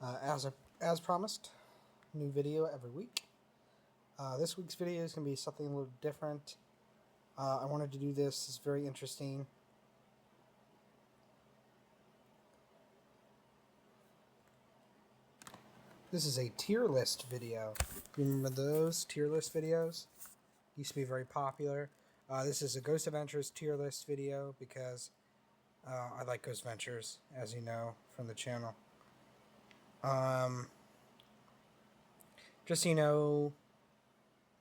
As promised, new video every week. This week's video is going to be something a little different. I wanted to do this. It's very interesting. This is a tier list video. You remember those tier list videos? Used to be very popular. This is a Ghost Adventures tier list video because I like Ghost Adventures, as you know from the channel. Just so you know,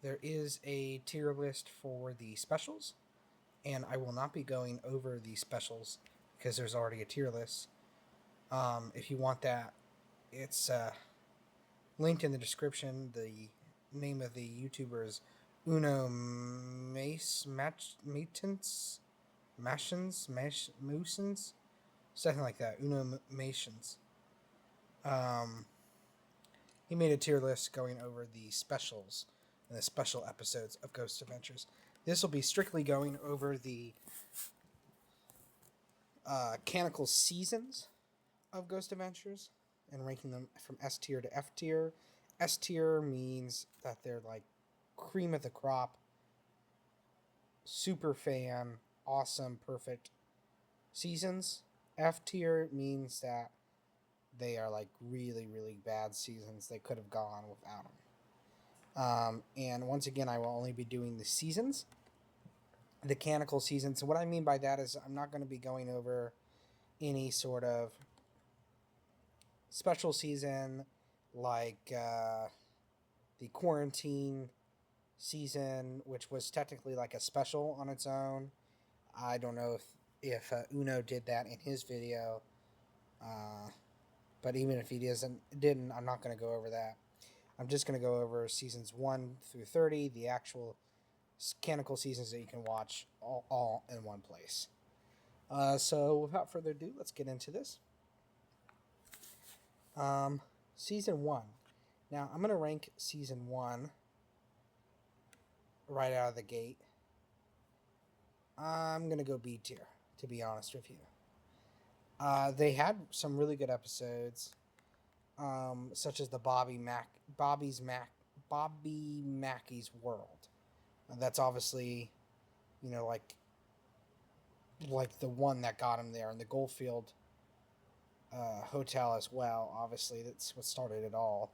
there is a tier list for the specials, and I will not be going over the specials because there's already a tier list. If you want that, it's linked in the description. The name of the YouTuber is Uno Matins, Moosins, something like that. Uno Mations. He made a tier list going over the specials and the special episodes of Ghost Adventures. This will be strictly going over the canonical seasons of Ghost Adventures and ranking them from S tier to F tier. S tier means that they're like cream of the crop, super fan, awesome, perfect seasons. F tier means that they are like really, really bad seasons. They could have gone without them. And once again, I will only be doing the seasons, the canonical seasons. So what I mean by that is I'm not going to be going over any sort of special season like the quarantine season, which was technically like a special on its own. I don't know if Uno did that in his video, but even if he didn't, I'm not going to go over that. I'm just going to go over seasons 1 through 30, the actual canonical seasons that you can watch all in one place. So without further ado, let's get into this. Season 1. Now, I'm going to rank Season 1 right out of the gate. I'm going to go B tier, to be honest with you. They had some really good episodes, such as the Bobby Mackey's World. That's obviously, like the one that got him there, and the Goldfield Hotel as well. Obviously, that's what started it all.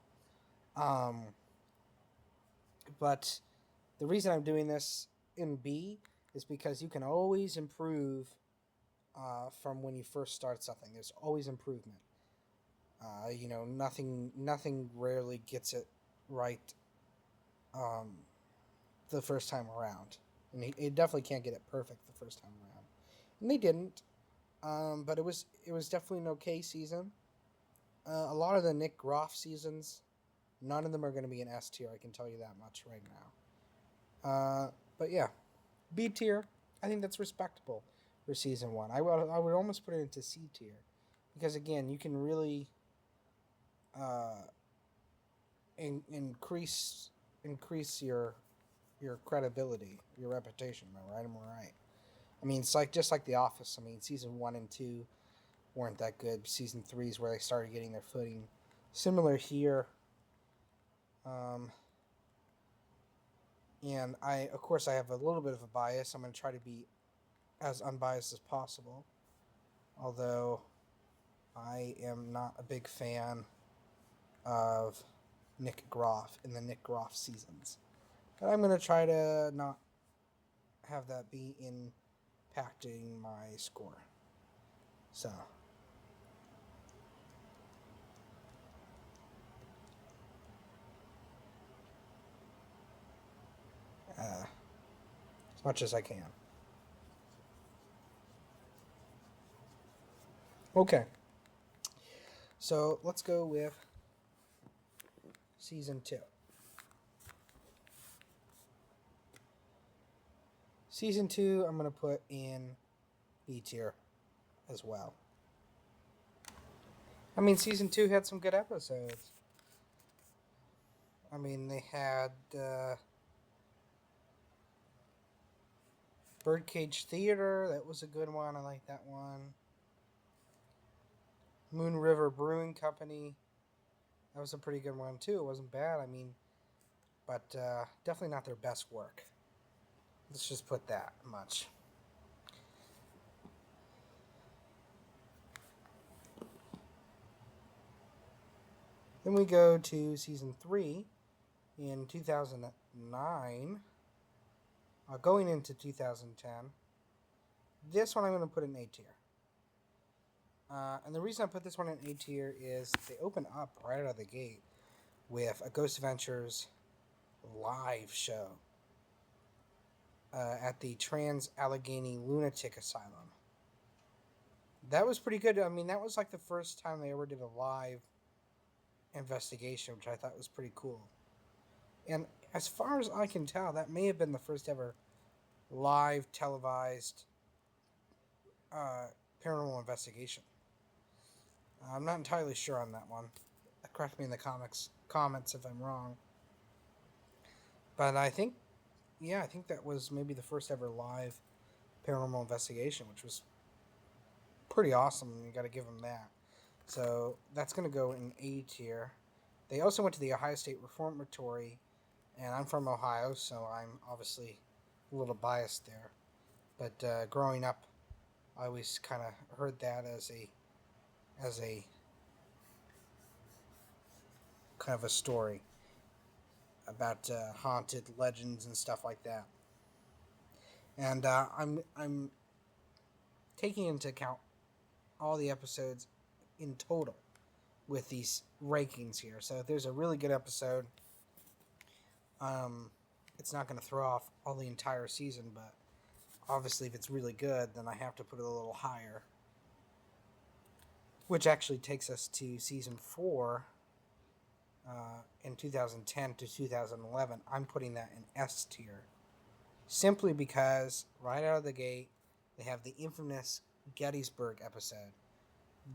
But the reason I'm doing this in B is because you can always improve from when you first start something. There's always improvement. Nothing rarely gets it right the first time around. And it definitely can't get it perfect the first time around. And they didn't. But it was definitely an okay season. A lot of the Nick Groff seasons, none of them are going to be an S tier. I can tell you that much right now. But yeah, B tier. I think that's respectable for season 1. I would almost put it into C tier because again, you can really increase your credibility, your reputation. Am I right? I mean, it's like just like The Office. I mean, season 1 and 2 weren't that good. Season 3 is where they started getting their footing. Similar here. And of course, I have a little bit of a bias. I'm going to try to be as unbiased as possible. Although I am not a big fan of Nick Groff in the Nick Groff seasons. But I'm going to try to not have that be impacting my score. So. As much as I can. Okay. So let's go with season 2. Season 2, I'm going to put in B tier as well. I mean, season 2 had some good episodes. I mean, they had Birdcage Theater. That was a good one. I like that one. Moon River Brewing Company. That was a pretty good one too. It wasn't bad. I mean, but definitely not their best work. Let's just put that much. Then we go to season 3 in 2009, going into 2010. This one I'm going to put in A tier. And the reason I put this one in A tier is they open up right out of the gate with a Ghost Adventures live show at the Trans Allegheny Lunatic Asylum. That was pretty good. I mean, that was like the first time they ever did a live investigation, which I thought was pretty cool. And as far as I can tell, that may have been the first ever live televised paranormal investigation. I'm not entirely sure on that one. Correct me in the comments if I'm wrong. But I think that was maybe the first ever live paranormal investigation, which was pretty awesome. You got to give them that. So that's going to go in A tier. They also went to the Ohio State Reformatory, and I'm from Ohio, so I'm obviously a little biased there. But growing up, I always kind of heard that as a kind of a story about haunted legends and stuff like that. And I'm taking into account all the episodes in total with these rankings here. So if there's a really good episode, it's not going to throw off all the entire season, but obviously if it's really good, then I have to put it a little higher. Which actually takes us to season 4 in 2010 to 2011. I'm putting that in S tier. Simply because right out of the gate, they have the infamous Gettysburg episode.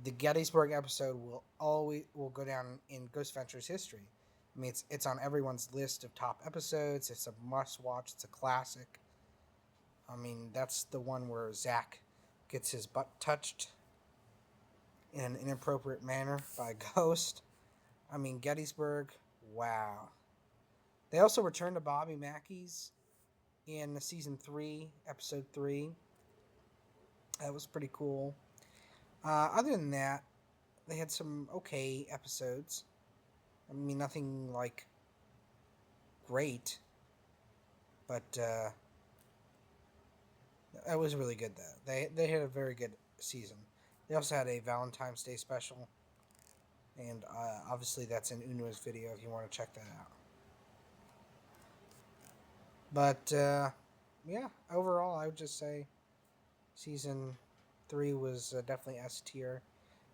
The Gettysburg episode will go down in Ghost Adventures history. I mean, it's on everyone's list of top episodes. It's a must-watch. It's a classic. I mean, that's the one where Zak gets his butt touched in an inappropriate manner by a ghost. I mean, Gettysburg, wow. They also returned to Bobby Mackey's in season 3, episode 3. That was pretty cool. Other than that, they had some okay episodes. I mean, nothing like great, but that was really good though. They had a very good season. They also had a Valentine's Day special, and obviously that's in Uno's video if you want to check that out. But yeah, overall, I would just say season 3 was definitely S tier.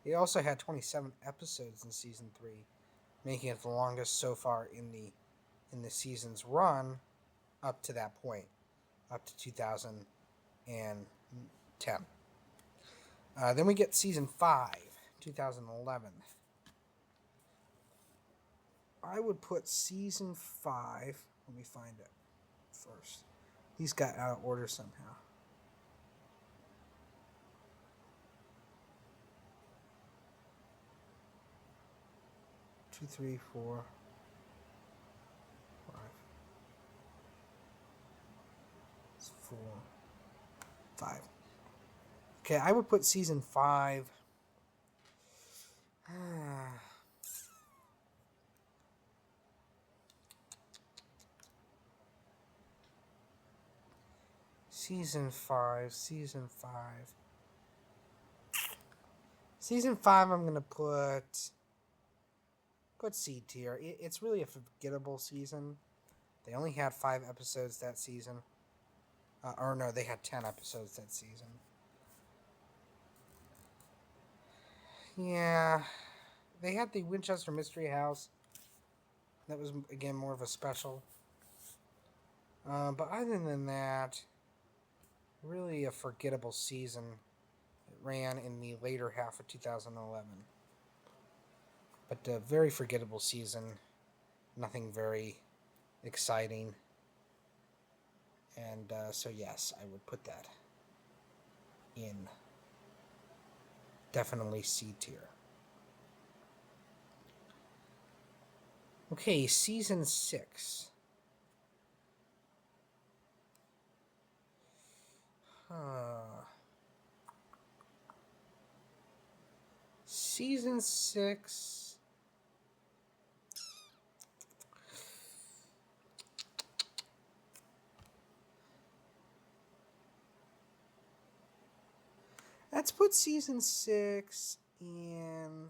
They also had 27 episodes in season 3, making it the longest so far in the season's run up to that point, up to 2010. Then we get season 5, 2011. I would put season 5. Let me find it first. These got out of order somehow. Two, three, 4, 5. It's 4, 5. Okay, I would put season 5. Season 5. Season 5, I'm going to put C tier. It's really a forgettable season. They only had 5 episodes that season. Or no, they had 10 episodes that season. Yeah. They had the Winchester Mystery House. That was, again, more of a special. But other than that, really a forgettable season. It ran in the later half of 2011. But a very forgettable season. Nothing very exciting. And so yes, I would put that in definitely C tier. Okay, season 6. Season 6. Let's put season 6 in.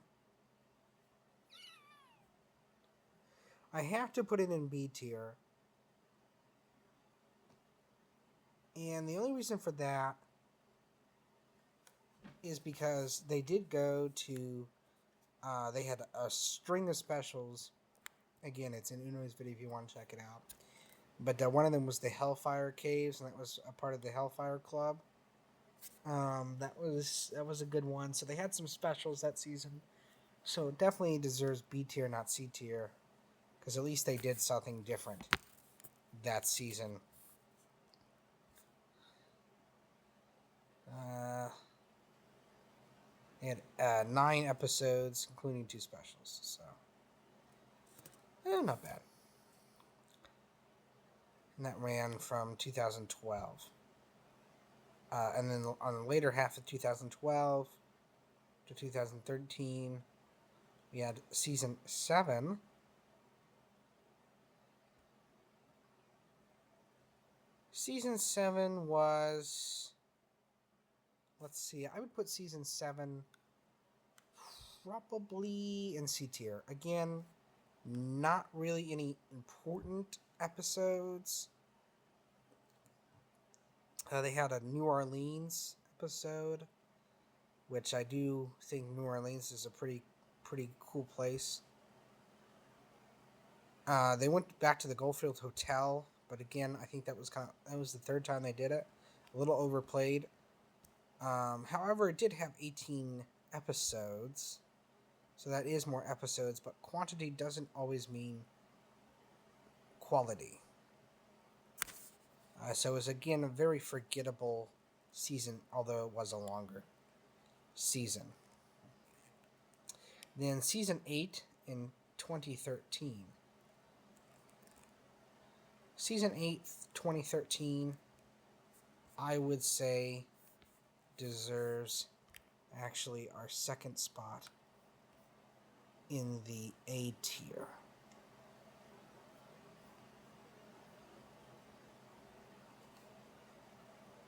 I have to put it in B tier. And the only reason for that is because they did go to. They had a string of specials. Again, it's in Uno's video if you want to check it out. But one of them was the Hellfire Caves, and that was a part of the Hellfire Club. That was a good one. So they had some specials that season. So it definitely deserves B tier, not C tier, because at least they did something different that season. They had 9 episodes, including 2 specials. So, not bad. And that ran from 2012. And then on the later half of 2012 to 2013, we had season 7. Season 7 was... Let's see. I would put season 7 probably in C tier. Again, not really any important episodes. They had a New Orleans episode, which I do think New Orleans is a pretty cool place. They went back to the Goldfield Hotel, but again, I think that was the third time they did it. A little overplayed. However, it did have 18 episodes, so that is more episodes, but quantity doesn't always mean quality. So it was, again, a very forgettable season, although it was a longer season. Then season 8 in 2013. Season 8, 2013, I would say deserves actually our second spot in the A tier.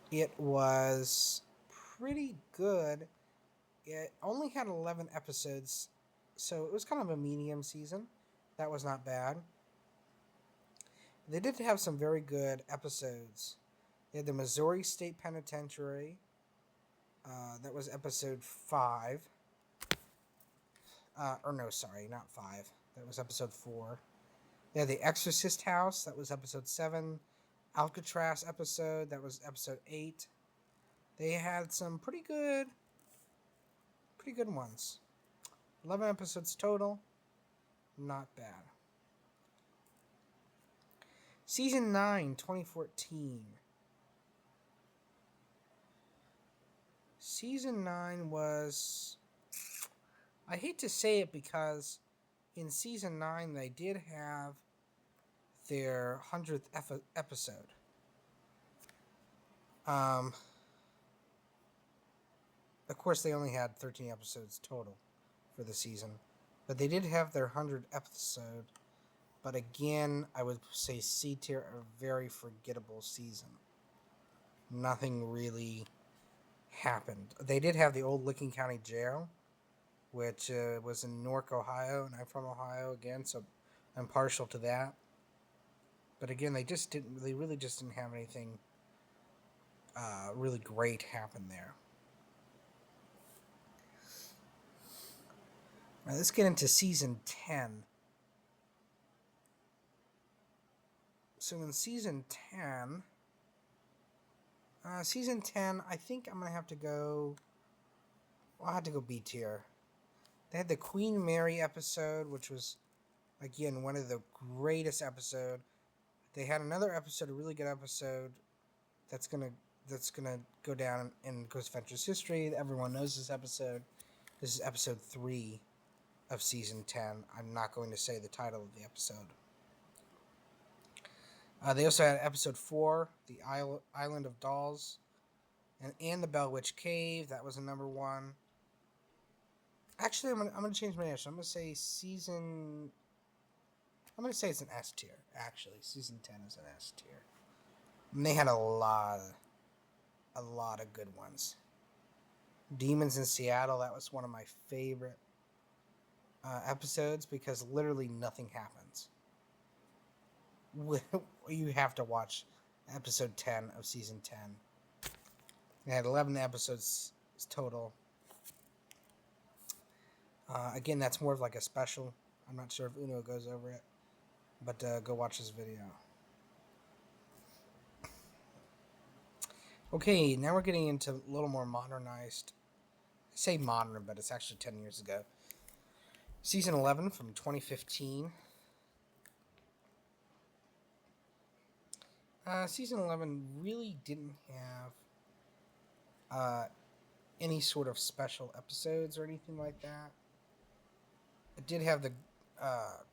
It was pretty good. It only had 11 episodes, so it was kind of a medium season. That was not bad. They did have some very good episodes. They had the Missouri State Penitentiary. That was episode 5. Not 5. That was episode 4. They had the Exorcist House. That was episode 7. Alcatraz episode. That was episode 8. They had some pretty good ones. 11 episodes total. Not bad. Season 9, 2014. Season 9 was... I hate to say it because in Season 9 they did have their 100th episode. Of course, they only had 13 episodes total for the season. But they did have their 100th episode. But again, I would say C tier, a very forgettable season. Nothing really happened. They did have the old Licking County Jail, which was in Newark, Ohio, and I'm from Ohio again, so I'm partial to that. But again, they really just didn't have anything really great happen there. Now let's get into season 10. So in season 10, I think I'm going to have to go... I'll have to go B tier. They had the Queen Mary episode, which was, again, one of the greatest episodes. They had another episode, a really good episode, that's gonna go down in Ghost Adventures history. Everyone knows this episode. This is episode 3. of season 10. I'm not going to say the title of the episode. They also had episode 4, The Island of Dolls, and The Bell Witch Cave. That was a number 1. Actually, I'm gonna change my answer. I'm gonna say season. I'm gonna say it's an S tier. Actually, season 10 is an S tier. And they had a lot of good ones. Demons in Seattle. That was one of my favorite episodes because literally nothing happens. You have to watch episode 10 of season 10. They had 11 episodes total. Again, that's more of like a special. I'm not sure if Uno goes over it, but go watch this video. Okay, now we're getting into a little more modernized. I say modern, but it's actually 10 years ago. Season 11 from 2015. Season 11 really didn't have any sort of special episodes or anything like that. It did have the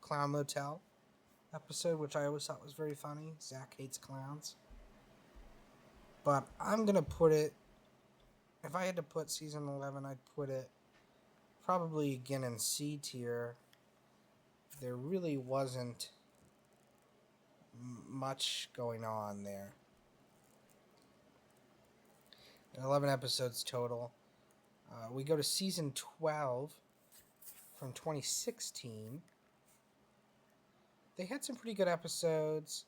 Clown Motel episode, which I always thought was very funny. Zak hates clowns. But I'm going to put it, if I had to put season 11, I'd put it probably again in C tier. There really wasn't much going on there. 11 episodes total. We go to season 12 from 2016. They had some pretty good episodes,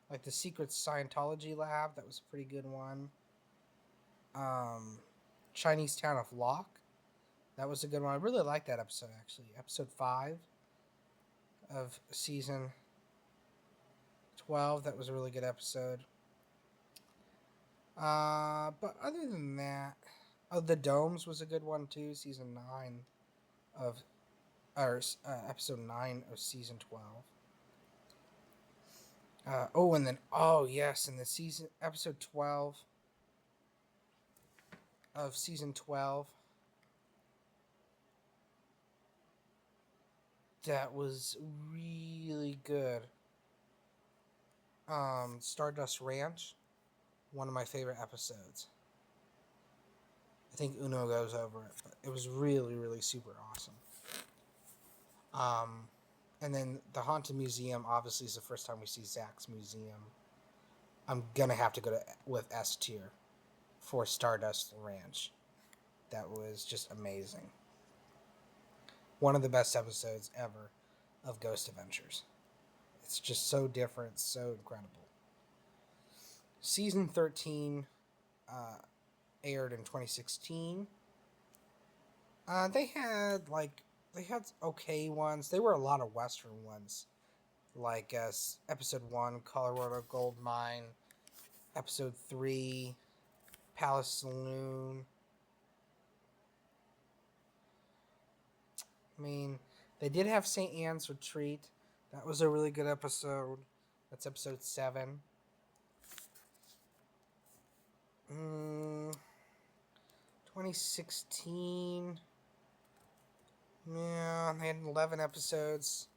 like the Secret Scientology Lab. That was a pretty good one. Chinese Town of Lock. That was a good one. I really liked that episode, actually. Episode 5 of season 12. That was a really good episode. But other than that, The Domes was a good one too. Season 9 of, episode 9 of season 12. And the season episode 12 of season 12. That was really good. Stardust Ranch, one of my favorite episodes. I think Uno goes over it, but it was really, really super awesome. And then the Haunted Museum, obviously, is the first time we see Zak's museum. I'm gonna have to go with S tier for Stardust Ranch. That was just amazing. One of the best episodes ever of Ghost Adventures. It's just so different, so incredible. Season 13 aired in 2016. They had okay ones. They were a lot of Western ones, like episode 1, Colorado Gold Mine, episode 3, Palace Saloon. I mean, they did have St. Anne's Retreat. That was a really good episode. That's episode 7. 2016. Yeah, they had 11 episodes.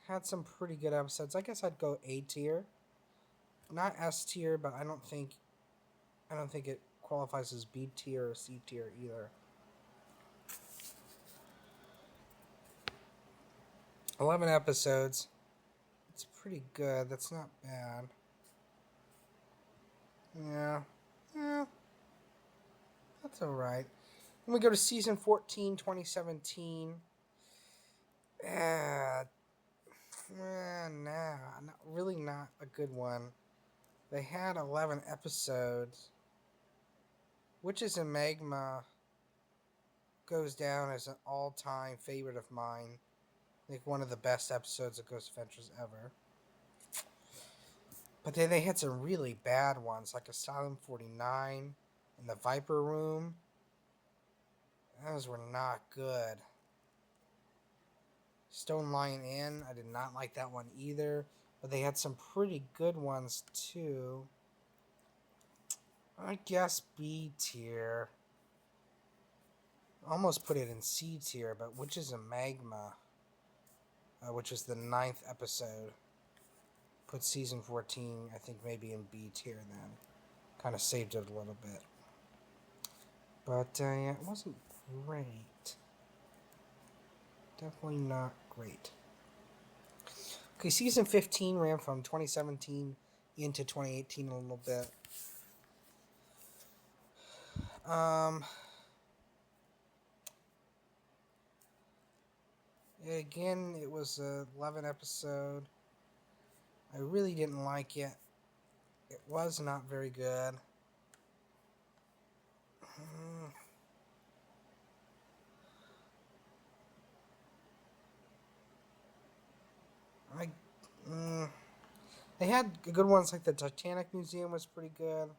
Had some pretty good episodes. I guess I'd go A tier. Not S tier, but I don't think it qualifies as B tier or C tier either. 11 episodes. It's pretty good. That's not bad. Yeah. That's alright. Then we go to season 14, 2017. Not a good one. They had 11 episodes. Witches in Magma goes down as an all-time favorite of mine. I think one of the best episodes of Ghost Adventures ever. But then they had some really bad ones, like Asylum 49 and The Viper Room. Those were not good. Stone Lion Inn, I did not like that one either. But they had some pretty good ones too. I guess B tier. almost put it in C tier, but Witches of Magma, which is the 9th episode, put season 14, I think maybe in B tier then. Kind of saved it a little bit. But yeah, it wasn't great. Definitely not great. Okay, season 15 ran from 2017 into 2018 a little bit. Again, it was a 11 episode. I really didn't like it. It was not very good. I, they had good ones like the Titanic Museum was pretty good.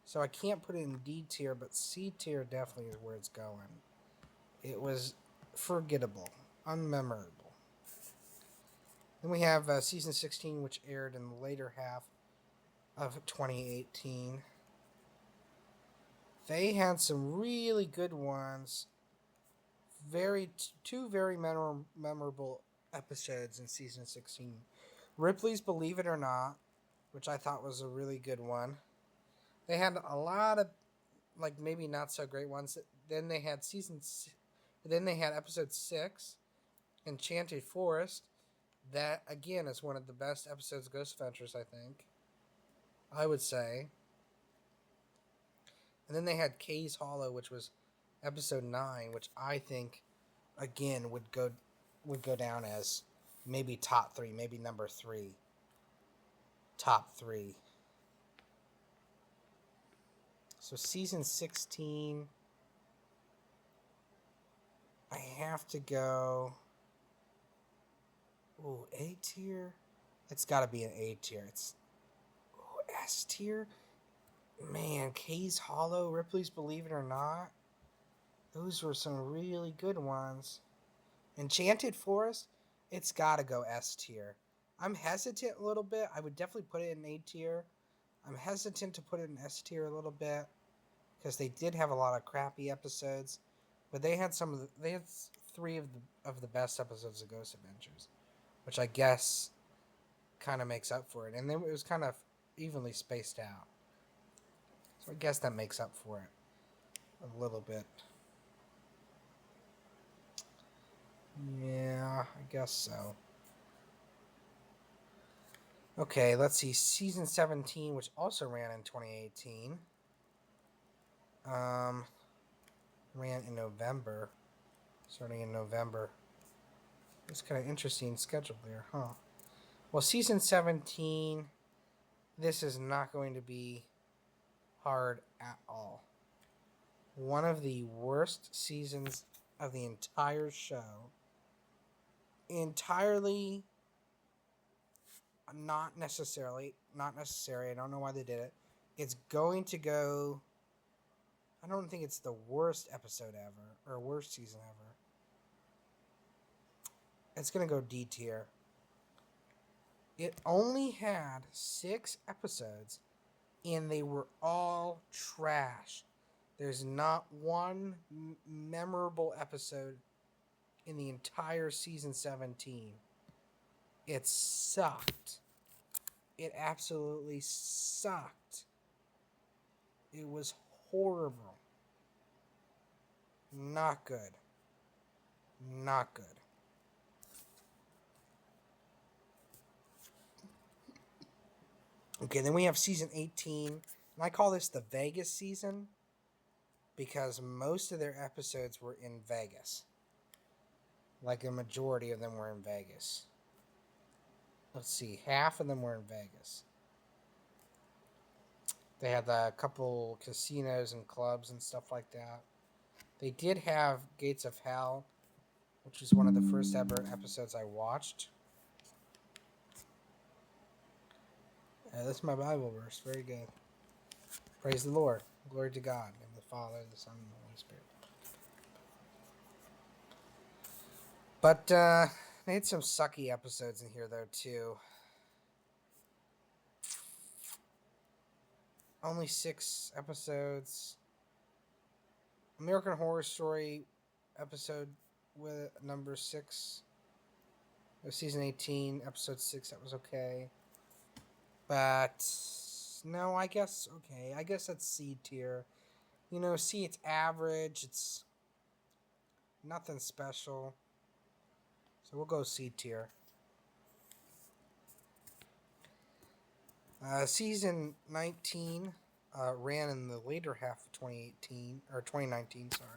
So I can't put it in D tier, but C tier definitely is where it's going. It was forgettable, unmemorable. Then we have season 16, which aired in the later half of 2018. They had some really good ones. Two very memorable episodes in season 16. Ripley's Believe It or Not, which I thought was a really good one. They had a lot of like maybe not so great ones. Then they had episode 6, Enchanted Forest. That again is one of the best episodes of Ghost Adventures, I think. I would say. And then they had Kay's Hollow, which was episode 9, which I think again would go down as maybe top 3, maybe number 3. Top 3. So season 16, I have to go. Ooh, A tier? It's got to be an A tier. It's S tier? Man, Kay's Hollow, Ripley's Believe It or Not. Those were some really good ones. Enchanted Forest, it's got to go S tier. I'm hesitant a little bit. I would definitely put it in A tier. I'm hesitant to put it in S tier a little bit because they did have a lot of crappy episodes, but they had 3 of the best episodes of Ghost Adventures, which I guess kind of makes up for it. And then it was kind of evenly spaced out. So I guess that makes up for it a little bit. Yeah, I guess so. Okay, let's see. Season 17, which also ran in 2018. Ran in November. Starting in November. It's kind of interesting schedule there, huh? Well, season 17, this is not going to be hard at all. One of the worst seasons of the entire show. Entirely not necessary. I don't know why they did it. It's going to go. I don't think it's the worst episode ever or worst season ever. It's going to go D tier. It only had 6 episodes and they were all trash. There's not one memorable episode in the entire season 17. It sucked. It absolutely sucked. It was horrible. Not good. Not good. Okay, then we have season 18. And I call this the Vegas season because most of their episodes were in Vegas. Like a majority of them were in Vegas. Let's see, half of them were in Vegas. They had a couple casinos and clubs and stuff like that. They did have Gates of Hell, which is one of the first ever episodes I watched. That's my Bible verse. Very good. Praise the Lord. Glory to God and the Father, the Son, and the Holy Spirit. But they had some sucky episodes in here, though, too. Only 6 episodes. American Horror Story episode with number 6 of season 18, episode 6. That was okay. But no, I guess okay. I guess that's C tier. C, it's average. It's nothing special. So we'll go C tier. Season 19 ran in the later half of 2018 or 2019. Sorry.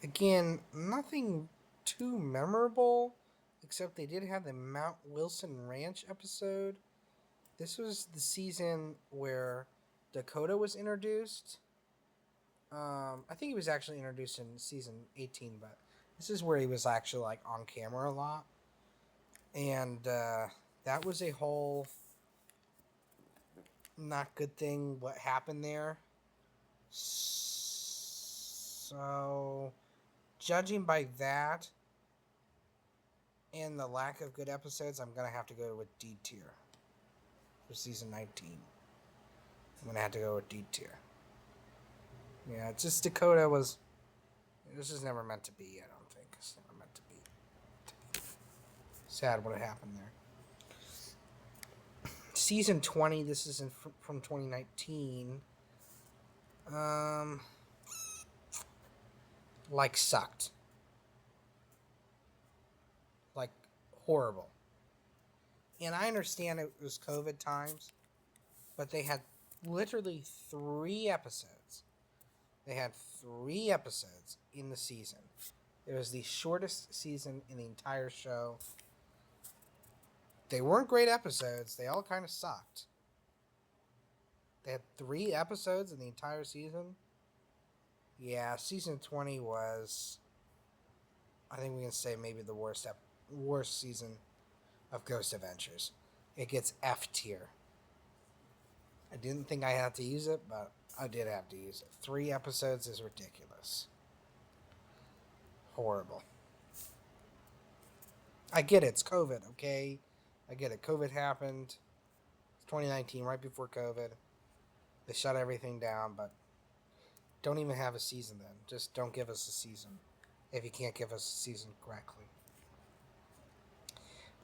Again, nothing too memorable, except they did have the Mount Wilson Ranch episode. This was the season where Dakota was introduced. I think he was actually introduced in season 18, but this is where he was actually like on camera a lot. And that was a whole not good thing what happened there. So, judging by that and the lack of good episodes, I'm going to have to go with D tier for season 19. I'm going to have to go with D tier. Yeah, it's just Dakota was... This is never meant to be, I don't think. It's never meant to be. Sad what happened there. Season 20, this is from 2019. Like, sucked. Like, horrible. And I understand it was COVID times, but they had literally 3 episodes. They had 3 episodes in the season. It was the shortest season in the entire show. They weren't great episodes. They all kind of sucked. They had 3 episodes in the entire season. Yeah, season 20 was, I think we can say, maybe the worst season of Ghost Adventures. It gets F tier. I didn't think I had to use it, but I did have to use it. 3 episodes is ridiculous. Horrible. I get it. It's COVID, okay? I get it. COVID happened. It's 2019, right before COVID. They shut everything down, but don't even have a season then. Just don't give us a season if you can't give us a season correctly.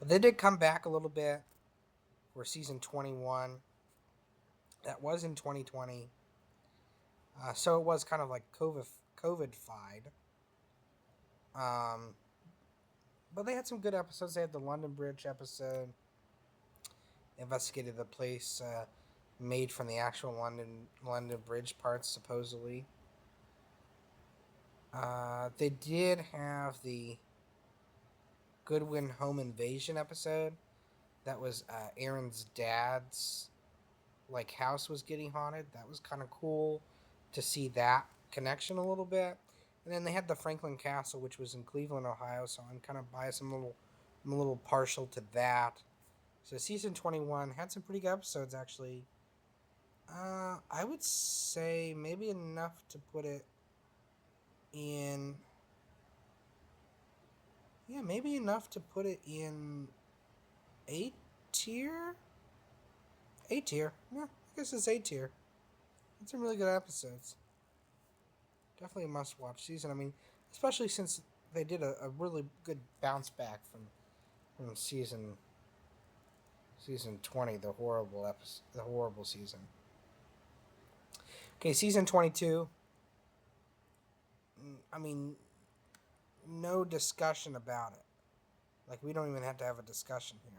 But they did come back a little bit for season 21. That was in 2020. So it was kind of like COVID-fied. But they had some good episodes. They had the London Bridge episode. Investigated the place made from the actual London Bridge parts, supposedly. They did have the Goodwin Home Invasion episode. That was Aaron's dad's house was getting haunted. That was kind of cool to see that connection a little bit. And then they had the Franklin Castle, which was in Cleveland, Ohio. So I'm kind of biased. I'm a little partial to that. So season 21 had some pretty good episodes, actually. I would say maybe enough to put it in... Yeah, maybe enough to put it in A tier? A tier. Yeah, I guess it's A tier. It's some really good episodes. Definitely a must-watch season. I mean, especially since they did a really good bounce back from season 20, the horrible season. Okay, season 22. I mean, no discussion about it. Like, we don't even have to have a discussion here.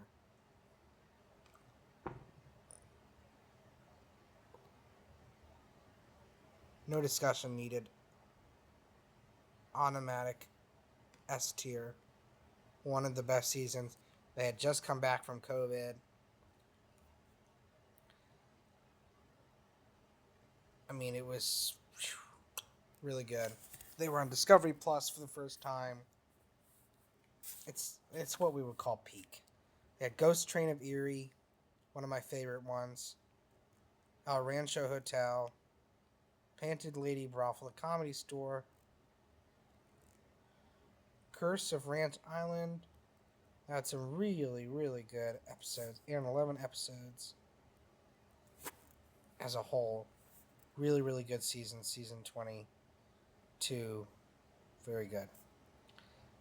No discussion needed. Automatic S tier. One of the best seasons. They had just come back from COVID. I mean, it was really good. They were on Discovery Plus for the first time. It's what we would call peak. They had Ghost Train of Erie, one of my favorite ones. El Rancho Hotel, Painted Lady Brothel, a comedy store, Curse of Ranch Island. Had some really, really good episodes. And 11 episodes. as a whole, really, really good season. Season 22, very good.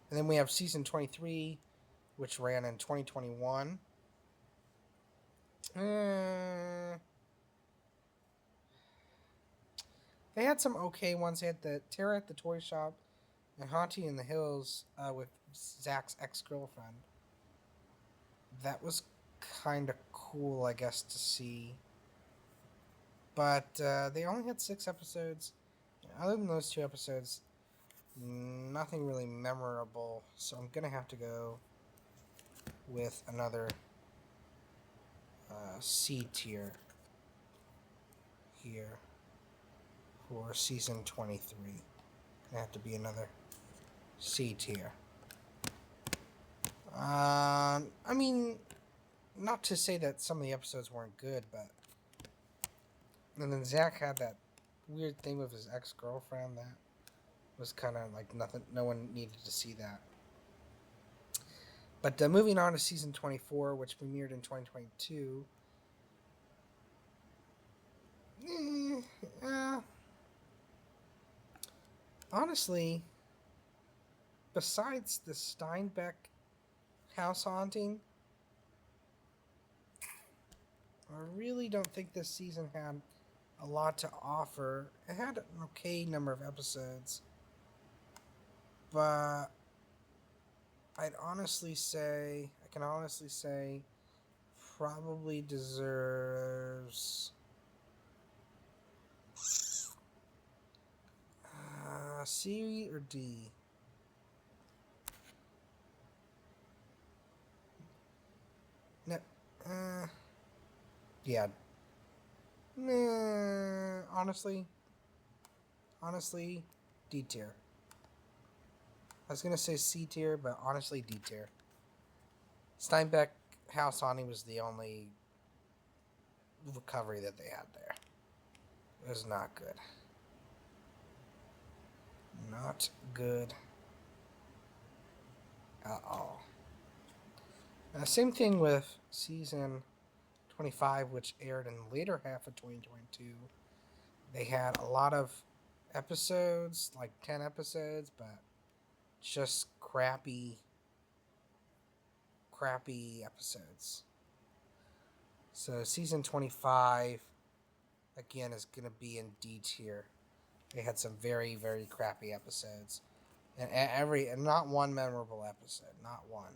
And then we have season 23, which ran in 2021. They had some okay ones. They had the Terror at the Toy Shop and Haunting in the Hills with Zak's ex-girlfriend. That was kind of cool, I guess, to see. But they only had 6 episodes. Other than those 2 episodes, nothing really memorable. So I'm going to have to go with another C tier here for season 23. Gonna have to be another C tier. I mean, not to say that some of the episodes weren't good, but and then Zak had that weird thing with his ex-girlfriend that was kind of like nothing. No one needed to see that. But moving on to season 24, which premiered in 2022. Honestly, besides the Steinbeck house haunting, I really don't think this season had a lot to offer. It had an okay number of episodes, but I can honestly say, probably deserves C or D. No, yeah. Honestly, D tier. I was gonna say C tier, but honestly, D tier. Steinbeck House Haunting was the only recovery that they had there. It was not good. Not good at all. Same thing with season 25, which aired in the later half of 2022. They had a lot of episodes, like 10 episodes, but just crappy episodes. So season 25, again, is going to be in D tier. They had some very, very crappy episodes. And not one memorable episode. Not one.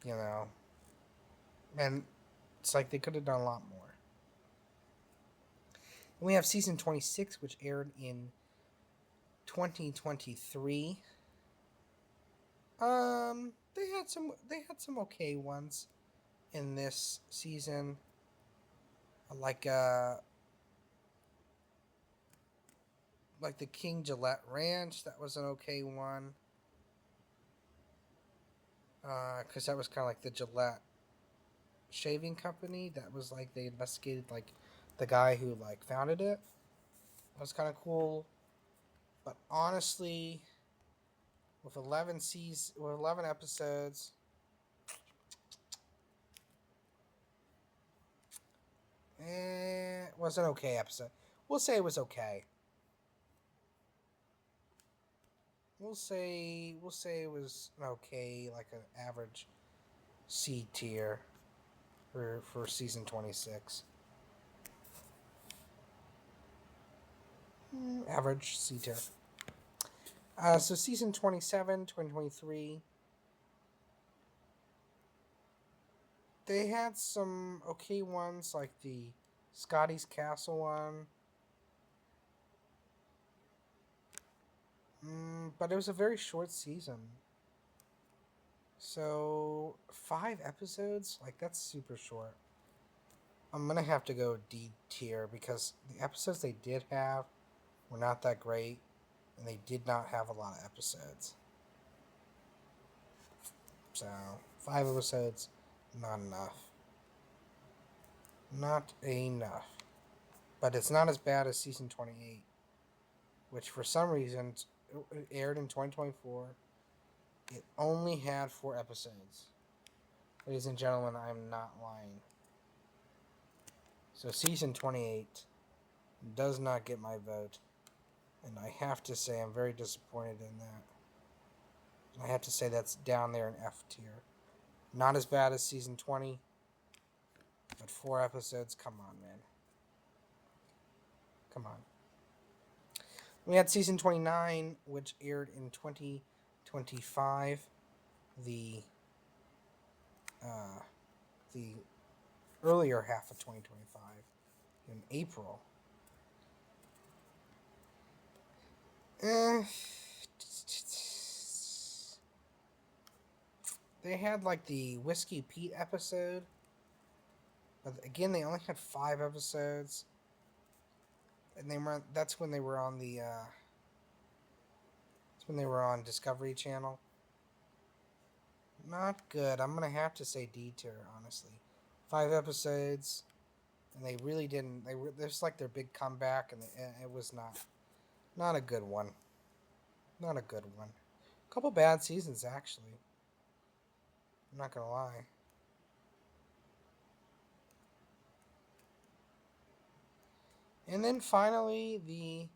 You know. And it's like they could have done a lot more. And we have season 26, which aired in 2023. They had some okay ones in this season. Like the King Gillette Ranch, that was an okay one. Because that was kind of like the Gillette shaving company. That was like they investigated like the guy who like founded it. That was kind of cool. But honestly, with 11 episodes, it was an okay episode. We'll say it was okay. We'll say it was an okay, like an average C tier for season 26. Average C tier. So season 27, 2023. They had some okay ones, like the Scotty's Castle one. But it was a very short season. So 5 episodes, like that's super short. I'm gonna have to go D tier because the episodes they did have were not that great, and they did not have a lot of episodes. So 5 episodes, not enough. Not enough. But it's not as bad as season 28, which for some reason it aired in 2024. It only had 4 episodes. Ladies and gentlemen, I'm not lying. So season 28 does not get my vote. And I have to say I'm very disappointed in that. I have to say that's down there in F tier. Not as bad as season 20, but 4 episodes. Come on, man. Come on. We had season 29, which aired in 2025. The uh, the earlier half of 2025 in April. They had like the Whiskey Pete episode, but again they only had 5 episodes, and that's when they were on the that's when they were on Discovery Channel. Not good. I'm gonna have to say D tier, honestly. 5 episodes, and they really didn't. This like their big comeback, and it was not a good one. Not a good one. A couple bad seasons actually. I'm not gonna lie. And then finally, the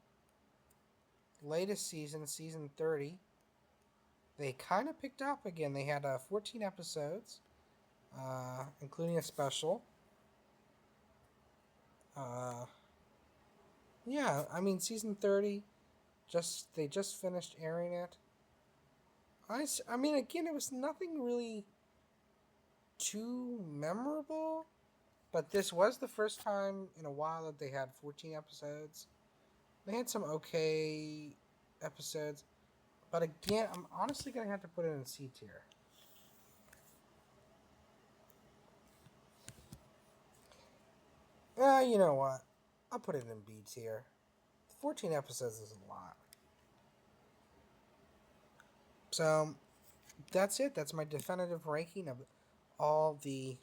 latest season, season 30, they kind of picked up again. They had 14 episodes, including a special. Yeah, I mean, season 30, they just finished airing it. I mean, again, it was nothing really too memorable, but this was the first time in a while that they had 14 episodes. They had some okay episodes, but again, I'm honestly going to have to put it in C tier. You know what? I'll put it in B tier. 14 episodes is a lot. So, that's it. That's my definitive ranking of all the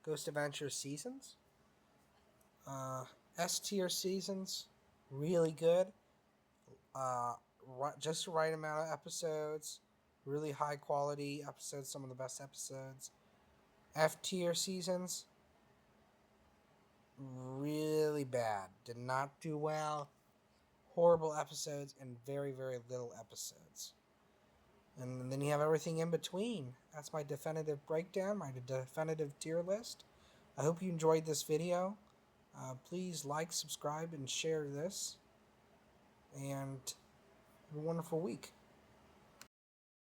Ghost Adventures seasons. S tier seasons, really good. Uh, just the right amount of episodes, really high quality episodes, some of the best episodes. F tier seasons, really bad. Did not do well. Horrible episodes and very, very little episodes. And then you have everything in between. That's my definitive breakdown, my definitive tier list. I hope you enjoyed this video. Please like, subscribe, and share this. And have a wonderful week.